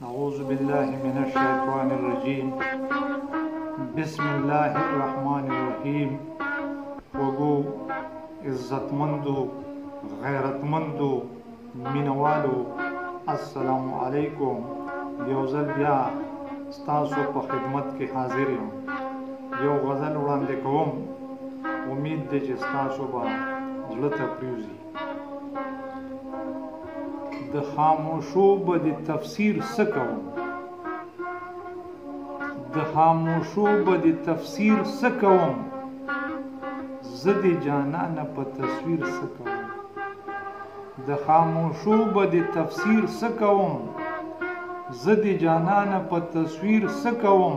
أعوذ بالله من الشيطان الرجيم بسم الله الرحمن الرحیم. وګو عزتمندو غیرتمندو مینوالو السلام علیکم. یو ځل بیا ستاسو په خدمت کې حاضر یم. یو غزل وړاندې کوم، امید دی چې ستاسو به زړه ته پریوزي. د خاموشو به د تفسیر څه کوم، د خاموشو به د تفسیر څه کوم، زه د جانانه په تصویر څه کوم. د خاموشو به د تفسیر څه کوم، زه د جانانه په تصویر څه کوم.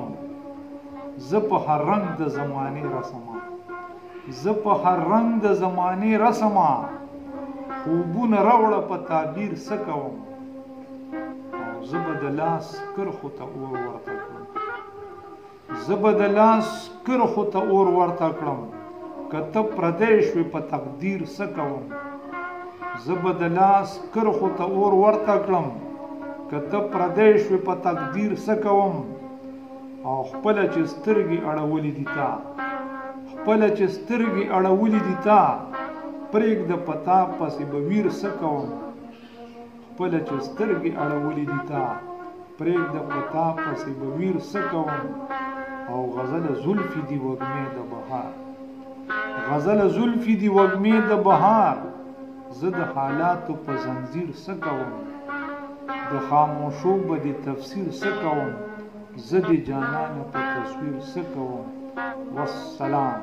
زه په هر رنگ د زمانې رسمه، زه په هر رنگ د زمانې رسمه، خوبونه راوړه په تعبیر څه کوم. او زه به د لاس کرښو ته اور ورته کړم، زه به د لاس کرښو ته اور ورته کړم، که ته پردی شوې په تقدیر څه کوم. زه به د لاس کرښو ته اور ورته کړم، که ته پردی شوې په تقدیر څه کوم. او خپله چې سترګې اړولې دي تا، خپله چې سترګې اړولې دي تا، پرېږده په تا پسې به ویر څه کوم. خپله چې سترګې اړولې دي تا، پرېږده په تا پسې به ویر څه کوم. او غزله زلفې دي وږمې د بهار، غزله زلفې دي وږمې د بهار، زه د حالاتو په زنځیر څه کوم. د خاموشو به د تفسیر څه کوم، زه د جانانه په تصویر څه کوم. والسلام.